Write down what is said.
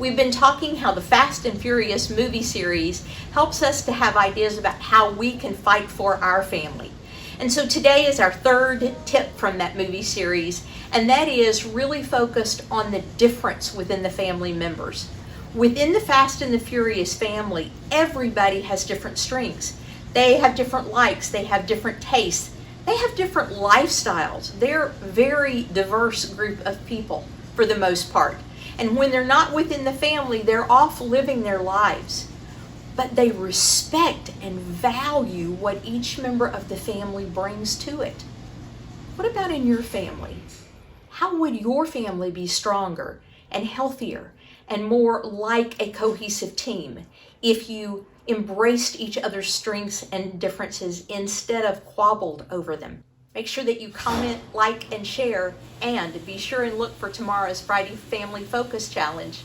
We've been talking how the Fast and Furious movie series helps us to have ideas about how we can fight for our family. And so today is our third tip from that movie series, and that is really focused on the difference within the family members. Within the Fast and the Furious family, everybody has different strengths. They have different likes, they have different tastes, they have different lifestyles. They're a very diverse group of people for the most part. And when they're not within the family, they're off living their lives. But they respect and value what each member of the family brings to it. What about in your family? How would your family be stronger and healthier and more like a cohesive team if you embraced each other's strengths and differences instead of squabbled over them? Make sure that you comment, like, and share, and be sure and look for tomorrow's Friday Family Focus Challenge.